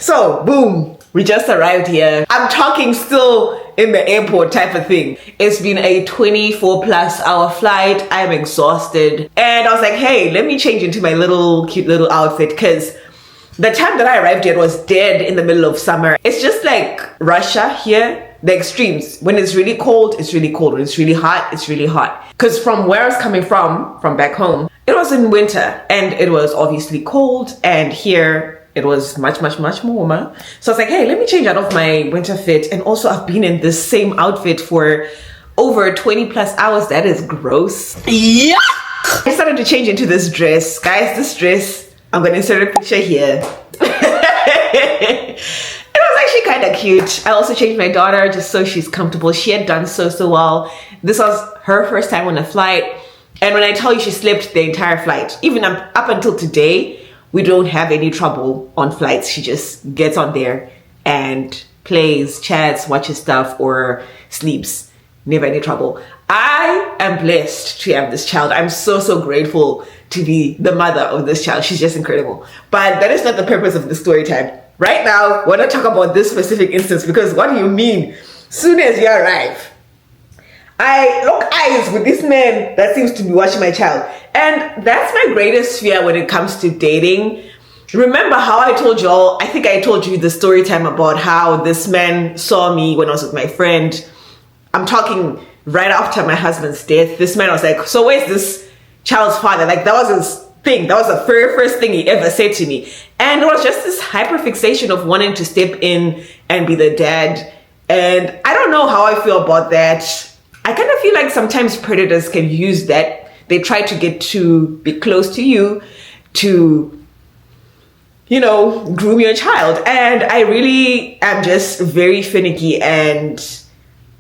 So, boom, we just arrived here. I'm talking still in the airport type of thing. It's been a 24-plus-hour flight. I'm exhausted. And I was like, hey, let me change into my cute little outfit, because the time that I arrived here was dead in the middle of summer. It's just like Russia here, the extremes. When it's really cold, it's really cold. When it's really hot, it's really hot. Because from where I was coming from back home, it was in winter and it was obviously cold, and here it was much more warmer. So I was like, hey, let me change out of my winter fit. And also I've been in this same outfit for over 20+ hours. That is gross. Yeah. I started to change into this dress. Guys, this dress, I'm gonna insert a picture here. It was actually kind of cute. I also changed my daughter just so she's comfortable. She had done so well. This was her first time on a flight. And when I tell you, she slept the entire flight. Even up until today, we don't have any trouble on flights. She just gets on there and plays, chats, watches stuff, or sleeps. Never any trouble. I am blessed to have this child. I'm so grateful to be the mother of this child. She's just incredible. But that is not the purpose of the story time. Right now, we're not talking about this specific instance, because what do you mean? Soon as you arrive, I lock eyes with this man that seems to be watching my child. And that's my greatest fear when it comes to dating. Remember how I told y'all, I think I told you the story time about how this man saw me when I was with my friend. I'm talking right after my husband's death. This man was like, so where's this child's father? Like, that was his thing. That was the very first thing he ever said to me. And it was just this hyperfixation of wanting to step in and be the dad. And I don't know how I feel about that. I kind of feel like sometimes predators can use that. They try to get to be close to you to, groom your child. And I really am just very finicky, and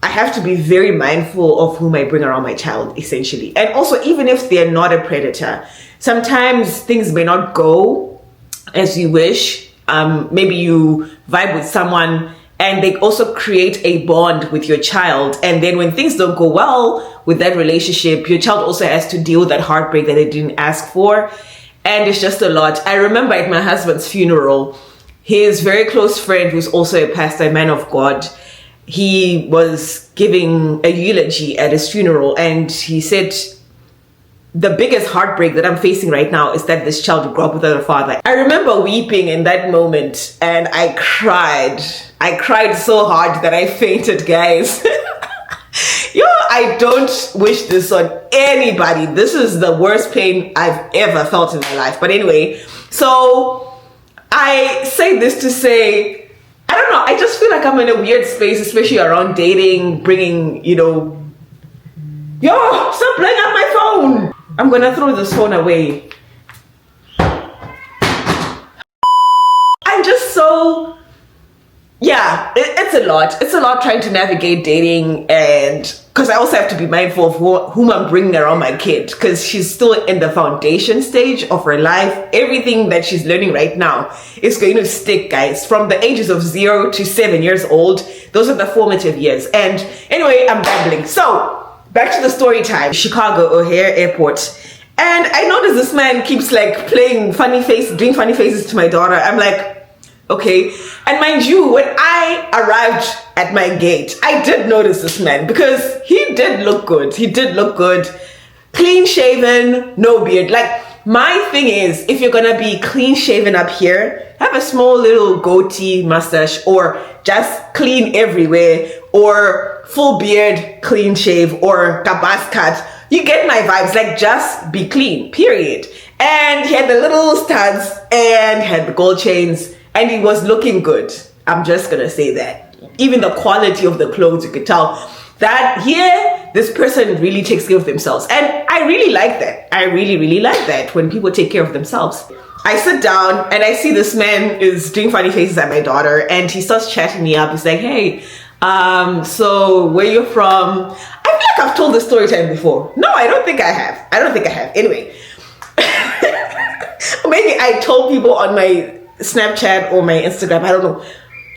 I have to be very mindful of whom I bring around my child, essentially. And also, even if they're not a predator, sometimes things may not go as you wish. Maybe you vibe with someone and they also create a bond with your child. And then when things don't go well with that relationship, your child also has to deal with that heartbreak that they didn't ask for. And it's just a lot. I remember at my husband's funeral, his very close friend, who's also a pastor, a man of God, he was giving a eulogy at his funeral. And he said, the biggest heartbreak that I'm facing right now is that this child grew up without a father. I remember weeping in that moment, and I cried. I cried so hard that I fainted, guys. I don't wish this on anybody. This is the worst pain I've ever felt in my life. But anyway, so I say this to say, I don't know, I just feel like I'm in a weird space, especially around dating, bringing, stop playing on my phone. I'm gonna throw this phone away. I'm just so, it's a lot. It's a lot trying to navigate dating, and because I also have to be mindful of whom I'm bringing around my kid, because she's still in the foundation stage of her life. Everything that she's learning right now is going to stick, guys, from the ages of 0 to 7 years old. Those are the formative years. And anyway, I'm babbling. So back to the story time. Chicago O'Hare Airport. And I noticed this man keeps like doing funny faces to my daughter. I'm like, okay. And mind you, when I arrived at my gate, I did notice this man, because he did look good. He did look good. Clean shaven, no beard. Like, my thing is, if you're gonna be clean shaven up here, have a small little goatee, mustache, or just clean everywhere, or full beard, clean shave, or kabas cut. You get my vibes. Like, just be clean, period. And he had the little studs and had the gold chains, and he was looking good. I'm just gonna say that. Even the quality of the clothes, you could tell that here, this person really takes care of themselves. And I really like that. I really like that when people take care of themselves. I sit down and I see this man is doing funny faces at my daughter, and he starts chatting me up. He's like, hey, so where you from? I feel like I've told this story time before. No, I don't think I have. Anyway. Maybe I told people on my Snapchat or my Instagram, I don't know.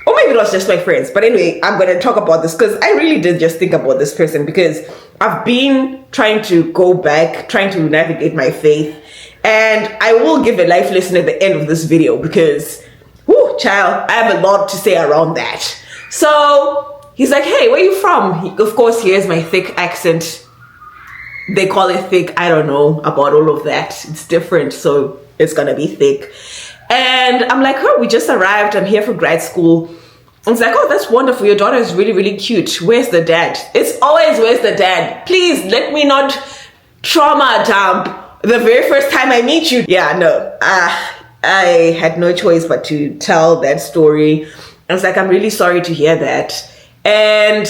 Or maybe it was just my friends. But anyway, I'm going to talk about this because I really did just think about this person, because I've been trying to go back, trying to navigate my faith. And I will give a life lesson at the end of this video, because Woo, child, I have a lot to say around that. So he's like, hey, where are you from? Of course, here's my thick accent. They call it thick. I don't know about all of that. It's different, so it's gonna be thick. And I'm like, oh, we just arrived. I'm here for grad school. And it's like, oh, that's wonderful. Your daughter is really, really cute. Where's the dad? It's always, where's the dad? Please let me not trauma dump the very first time I meet you. Yeah, no, I had no choice but to tell that story. I was like, I'm really sorry to hear that. And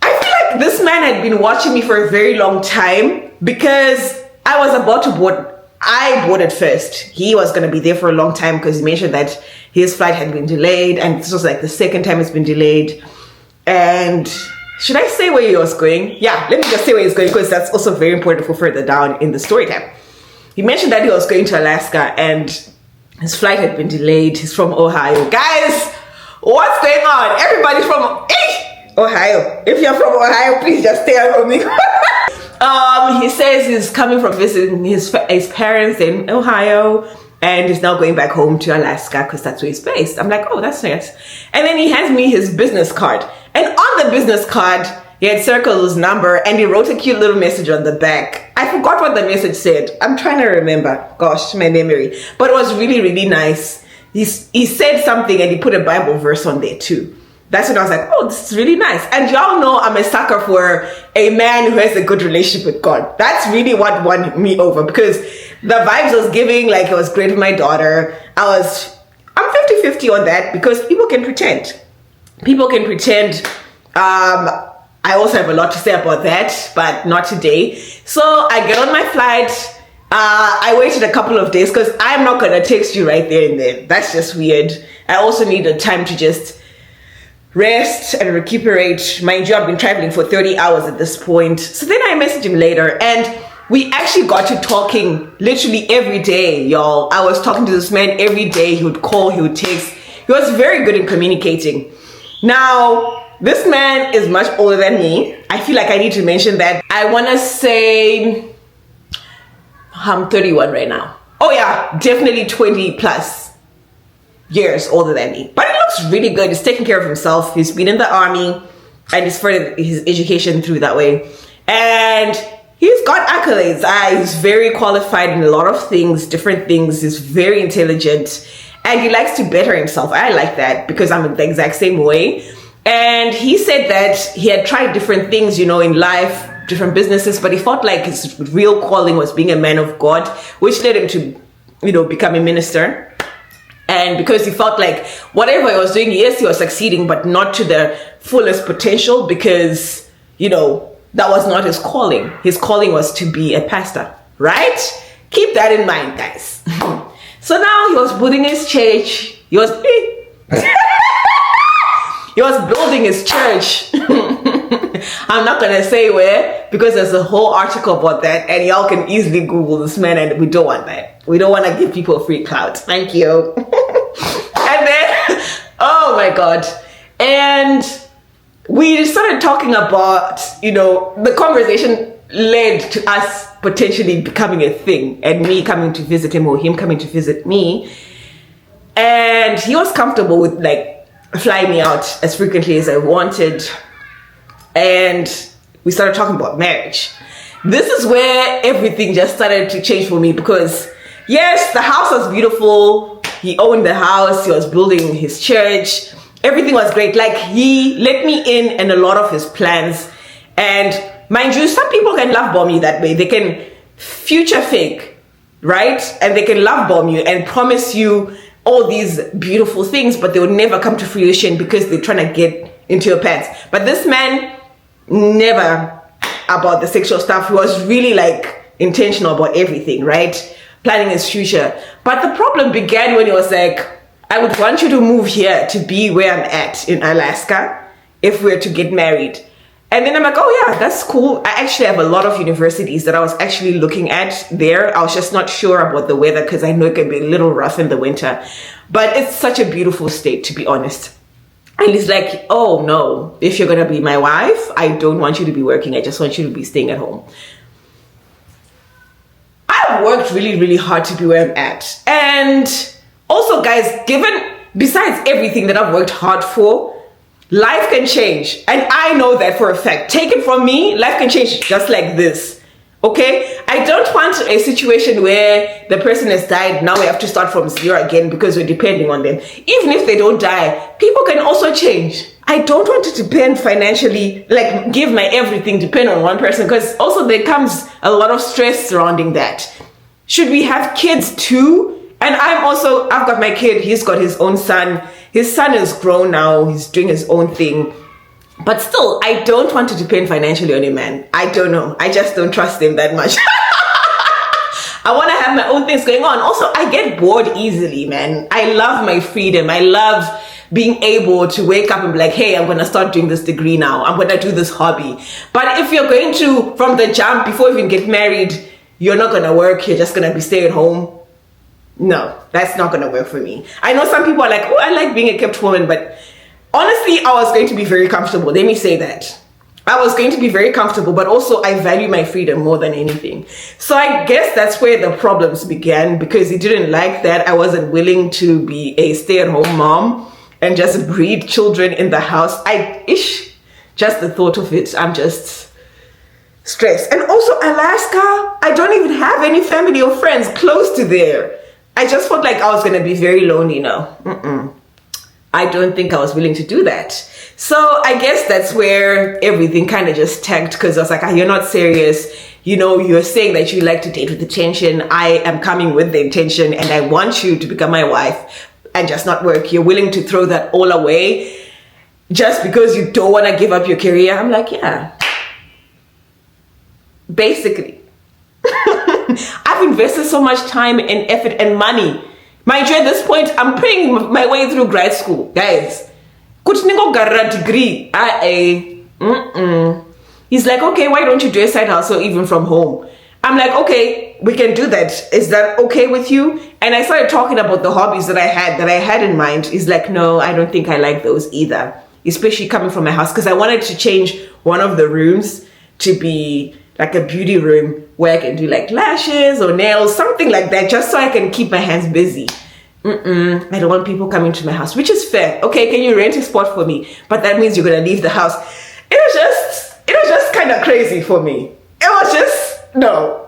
I feel like this man had been watching me for a very long time, because I was about to board. I boarded first. He was going to be there for a long time because he mentioned that his flight had been delayed, and this was like the second time it's been delayed. And should I say where he was going? Yeah, let me just say where he's going, because that's also very important for further down in the story time. He mentioned that he was going to Alaska and his flight had been delayed. He's from Ohio. Guys, what's going on? Everybody's from Ohio. If you're from Ohio, please just stay out with me. He says he's coming from visiting his parents in Ohio, and he's now going back home to Alaska because that's where he's based. I'm like, oh, that's nice. And then he hands me his business card. And on the business card, he had circled his number and he wrote a cute little message on the back. I forgot what the message said. I'm trying to remember. Gosh, my memory. But it was really, really nice. He said something and he put a Bible verse on there too. That's when I was like, oh, this is really nice. And y'all know I'm a sucker for a man who has a good relationship with God. That's really what won me over, because the vibes I was giving, like, it was great with my daughter. I'm 50-50 on that, because people can pretend. People can pretend. I also have a lot to say about that, but not today. So I get on my flight. I waited a couple of days because I'm not going to text you right there and then. That's just weird. I also need the time to just rest and recuperate. Mind you, I've been traveling for 30 hours at this point. So then I messaged him later, and we actually got to talking literally every day, y'all. I was talking to this man every day. He would call, he would text. He was very good in communicating. Now, this man is much older than me. I feel like I need to mention that. I want to say I'm 31 right now. Oh yeah, definitely 20 plus years older than me. But he looks really good. He's taking care of himself. He's been in the army and he's furthered his education through that way. And he's got accolades. He's very qualified in a lot of things, different things. He's very intelligent and he likes to better himself. I like that because I'm the exact same way. And he said that he had tried different things, in life, different businesses, but he felt like his real calling was being a man of God, which led him to, become a minister. And because he felt like whatever he was doing, yes, he was succeeding, but not to the fullest potential because, that was not his calling. His calling was to be a pastor, right? Keep that in mind, guys. So now he was building his church. He was building his church. I'm not going to say where because there's a whole article about that and y'all can easily Google this man, and we don't want that. We don't want to give people free clout. Thank you. And then, oh my God. And we started talking about, the conversation led to us potentially becoming a thing and me coming to visit him or him coming to visit me. And he was comfortable with flying me out as frequently as I wanted. And we started talking about marriage. This is where everything just started to change for me because yes, the house was beautiful. He owned the house. He was building his church. Everything was great. He let me in a lot of his plans. And mind you, some people can love bomb you that way. They can future fake, right? And they can love bomb you and promise you all these beautiful things, but they would never come to fruition because they're trying to get into your pants. But this man, never about the sexual stuff. He was really intentional about everything, right? Planning his future. But the problem began when he was like, I would want you to move here to be where I'm at in Alaska if we're to get married. And then I'm like, oh yeah, that's cool. I actually have a lot of universities that I was actually looking at there. I was just not sure about the weather because I know it can be a little rough in the winter. But it's such a beautiful state, to be honest. And he's like, oh no, if you're going to be my wife, I don't want you to be working. I just want you to be staying at home. I've worked really, really hard to be where I'm at. And Also, guys, besides everything that I've worked hard for, life can change. And I know that for a fact. Take it from me, life can change just like this. Okay? I don't want a situation where the person has died, now we have to start from zero again because we're depending on them. Even if they don't die, people can also change. I don't want to depend financially, like give my everything, depend on one person, because also there comes a lot of stress surrounding that. Should we have kids too? And I've got my kid, he's got his own son. His son is grown now, he's doing his own thing. But still, I don't want to depend financially on a man. I don't know. I just don't trust him that much. I want to have my own things going on. Also, I get bored easily, man. I love my freedom. I love being able to wake up and be like, hey, I'm going to start doing this degree now. I'm going to do this hobby. But if you're going to, from the jump, before you even get married, you're not going to work. You're just going to be stay at home. No, that's not going to work for me. I know some people are like, oh, I like being a kept woman, but honestly, I was going to be very comfortable. Let me say that. I was going to be very comfortable, but also I value my freedom more than anything. So I guess that's where the problems began, because he didn't like that I wasn't willing to be a stay-at-home mom and just breed children in the house. Just the thought of it, I'm just stressed. And also Alaska, I don't even have any family or friends close to there. I just felt like I was going to be very lonely now. I don't think I was willing to do that. So I guess that's where everything kind of just tanked, because I was like, you're not serious. You know, you're saying that you like to date with intention. I am coming with the intention and I want you to become my wife and just not work. You're willing to throw that all away just because you don't want to give up your career. I'm like, yeah, basically. I've invested so much time and effort and money. Mind you, at this point, I'm paying my way through grad school. Guys, degree. He's like, okay, why don't you do a side hustle even from home? I'm like, okay, we can do that. Is that okay with you? And I started talking about the hobbies that I had in mind. He's like, no, I don't think I like those either. Especially coming from my house, because I wanted to change one of the rooms to be like a beauty room where I can do like lashes or nails, something like that, just so I can keep my hands busy. I don't want people coming to my house, which is fair. Okay, can you rent a spot for me? But that means you're gonna leave the house. It was just kind of crazy for me. No.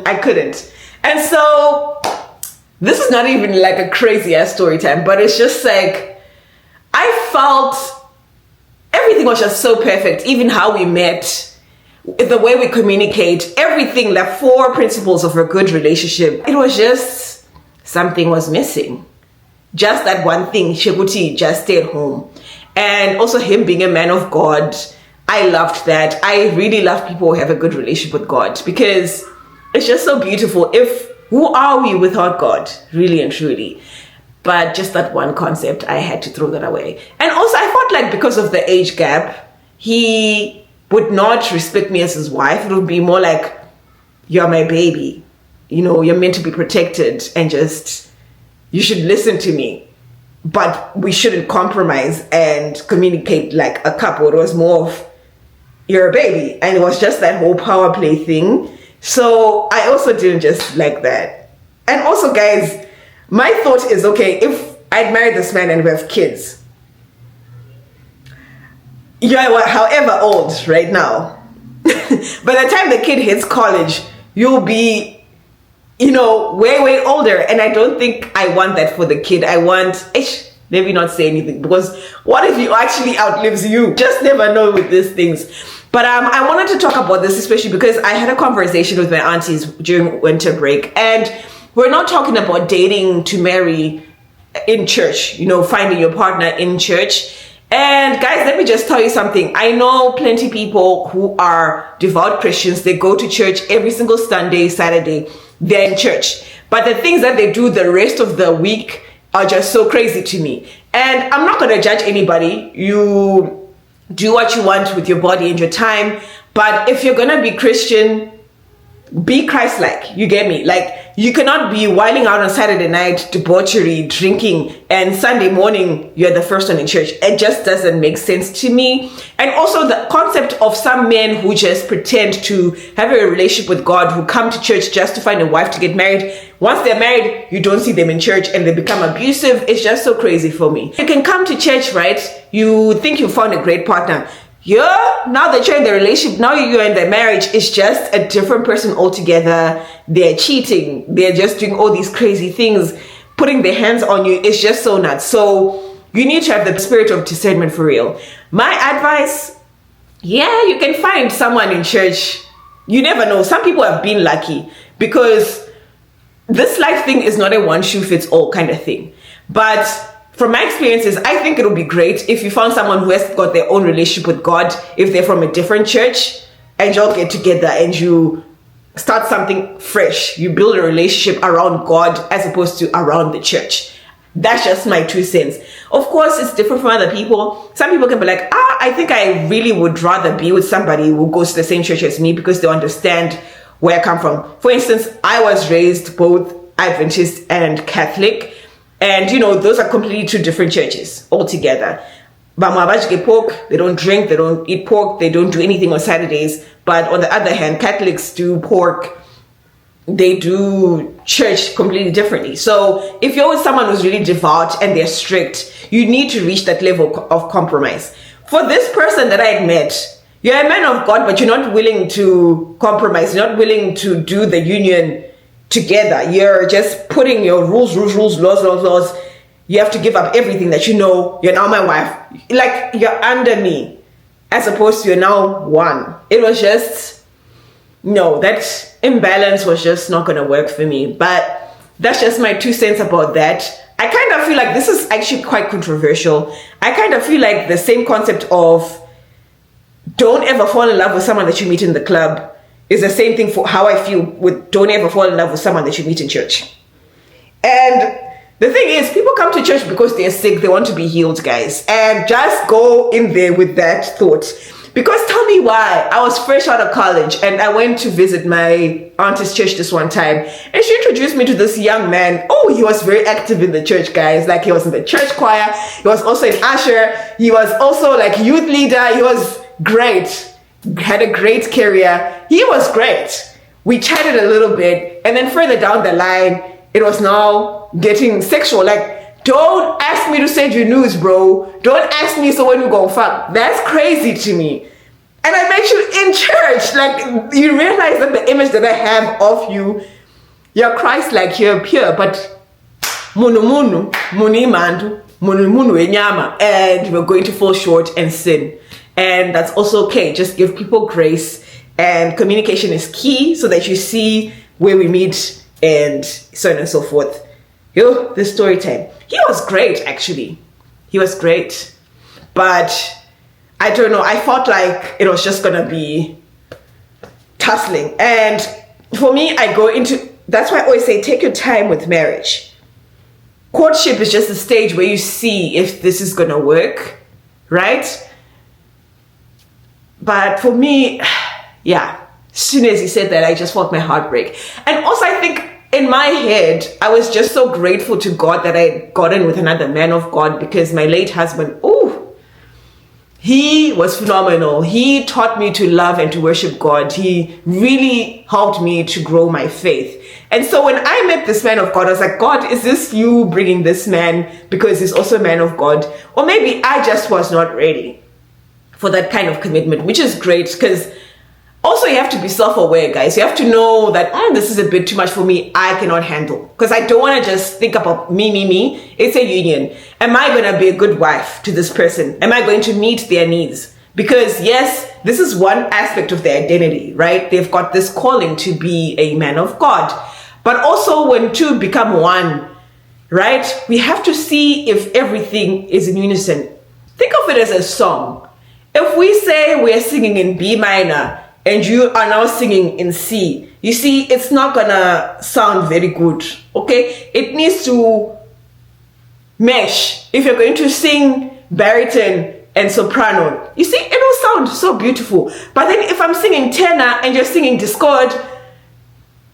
I couldn't. And so this is not even like a crazy ass story time, but it's just like, I felt everything was just so perfect. Even how we met, the way we communicate, everything, like 4 principles of a good relationship. It was just, something was missing. Just that one thing, Shekuti just stayed home. And also him being a man of God, I loved that. I really love people who have a good relationship with God, because it's just so beautiful. Who are we without God, really and truly? But just that one concept, I had to throw that away. And also I felt like because of the age gap, he would not respect me as his wife. It would be more like, you're my baby. You know, you're meant to be protected and just, you should listen to me. But we shouldn't compromise and communicate like a couple. It was more of, you're a baby. And it was just that whole power play thing. So I also didn't just like that. And also, guys, my thought is, okay, if I'd married this man and we have kids, you're however old right now, by the time the kid hits college, you'll be, you know, way older. And I don't think I want that for the kid. I want, maybe not say anything, because what if he actually outlives you? Just never know with these things. But I wanted to talk about this, especially because I had a conversation with my aunties during winter break, and we're not talking about dating to marry in church, you know, finding your partner in church. And guys, let me just tell you something. I know plenty of people who are devout Christians. They go to church every single Sunday, Saturday. They're in church. But the things that they do the rest of the week are just so crazy to me. And I'm not going to judge anybody. You do what you want with your body and your time. But if you're going to be Christian, be Christ-like. You get me? Like, you cannot be whiling out on Saturday night, debauchery, drinking, and Sunday morning you're the first one in church. It just doesn't make sense to me. And also the concept of some men who just pretend to have a relationship with God, who come to church just to find a wife to get married. once they're married, you don't see them in church and they become abusive. It's just so crazy for me. You can come to church, right? You think you found a great partner. Yeah, now that you're in the relationship, now you're in the marriage, it's just a different person altogether. They're cheating. They're just doing all these crazy things, putting their hands on you. It's just so nuts. So you need to have the spirit of discernment for real. My advice, yeah, you can find someone in church. You never know. Some people have been lucky because this life thing is not a one shoe fits all kind of thing. But from my experiences, I think it'll be great if you found someone who has got their own relationship with God, if they're from a different church, and you all get together and you start something fresh. You build a relationship around God as opposed to around the church. That's just my 2 cents. Of course, it's different from other people. Some people can be like, I think I really would rather be with somebody who goes to the same church as me because they understand where I come from. For instance, I was raised both Adventist and Catholic. And, those are completely 2 different churches altogether. But Mwabaji pork, they don't drink, they don't eat pork, they don't do anything on Saturdays. But on the other hand, Catholics do pork, they do church completely differently. So if you're with someone who's really devout and they're strict, you need to reach that level of compromise. For this person that I had met, you're a man of God, but you're not willing to compromise, you're not willing to do the union together. You're just putting your rules, laws. You have to give up everything that you're now my wife. Like you're under me as opposed to you're now one. It was just, that imbalance was just not going to work for me. But that's just my 2 cents about that. I kind of feel like this is actually quite controversial. I kind of feel like the same concept of don't ever fall in love with someone that you meet in the club is the same thing for how I feel with don't ever fall in love with someone that you meet in church. And the thing is, people come to church because they're sick, they want to be healed, guys. And just go in there with that thought. Because tell me why. I was fresh out of college and I went to visit my auntie's church this one time. And she introduced me to this young man. Oh, he was very active in the church, guys. Like he was in the church choir. He was also an usher. He was also like youth leader. He was great. Had a great career. He was great. We chatted a little bit, and then further down the line, it was now getting sexual. Like, don't ask me to send you news, bro. Don't ask me so when we go fuck. That's crazy to me. And I met you in church. Like, you realize that the image that I have of you, you're Christ-like, you're pure, but munu mandu, munu enyama, and we're going to fall short and sin. And that's also okay. Just give people grace, and communication is key so that you see where we meet and so on and so forth. This story time. He was great, actually. He was great. But I don't know. I felt like it was just going to be tussling. And for me, that's why I always say, take your time with marriage. Courtship is just a stage where you see if this is going to work, right? But for me, yeah, as soon as he said that, I just felt my heart break. And also, I think in my head, I was just so grateful to God that I had gotten with another man of God, because my late husband, he was phenomenal. He taught me to love and to worship God. He really helped me to grow my faith. And so when I met this man of God, I was like, God, is this you bringing this man because he's also a man of God? Or maybe I just was not ready for that kind of commitment, which is great, because also you have to be self-aware, guys. You have to know that this is a bit too much for me. I cannot handle, because I don't want to just think about me. It's a union. Am I going to be a good wife to this person? Am I going to meet their needs? Because yes, this is one aspect of their identity, right? They've got this calling to be a man of God. But also when two become one, right? We have to see if everything is in unison. Think of it as a song. If we say we're singing in B minor and you are now singing in C, you see, it's not gonna sound very good, okay? It needs to mesh. If you're going to sing baritone and soprano, you see, it will sound so beautiful. But then if I'm singing tenor and you're singing discord,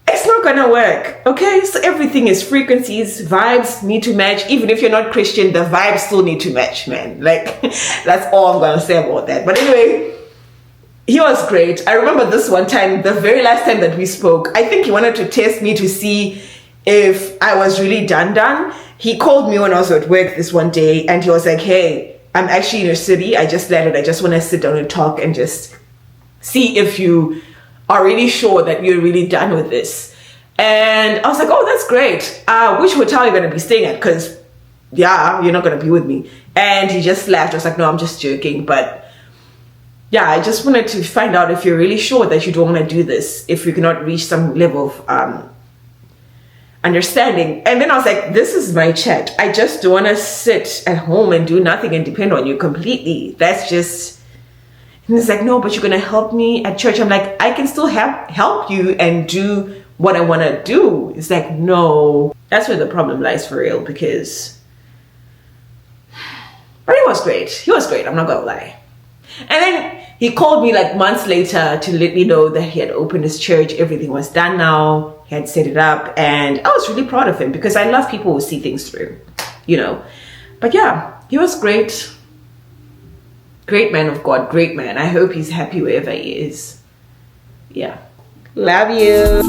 it's not gonna work, okay? So everything is frequencies, vibes need to match. Even if you're not Christian, the vibes still need to match, man. Like, that's all I'm gonna say about that. But anyway, he was great. I remember this one time, the very last time that we spoke, I think he wanted to test me to see if I was really done. He called me when I was at work this one day and he was like, hey, I'm actually in your city. I just landed. I just want to sit down and talk and just see if you are really sure that you're really done with this. And I was like, oh, that's great. Which hotel are you going to be staying at? Because, yeah, you're not going to be with me. And he just laughed. I was like, no, I'm just joking. But yeah, I just wanted to find out if you're really sure that you don't want to do this, if you cannot reach some level of understanding. And then I was like, this is my chat. I just don't want to sit at home and do nothing and depend on you completely. That's just... And he's like, no, but you're going to help me at church. I'm like, I can still help you and do what I want to do. It's like, no. That's where the problem lies for real, because... But he was great. He was great. I'm not going to lie. And then he called me like months later to let me know that he had opened his church. Everything was done now. He had set it up. And I was really proud of him because I love people who see things through, you know. But yeah, he was great. Great man of God. Great man. I hope he's happy wherever he is. Yeah. Love you.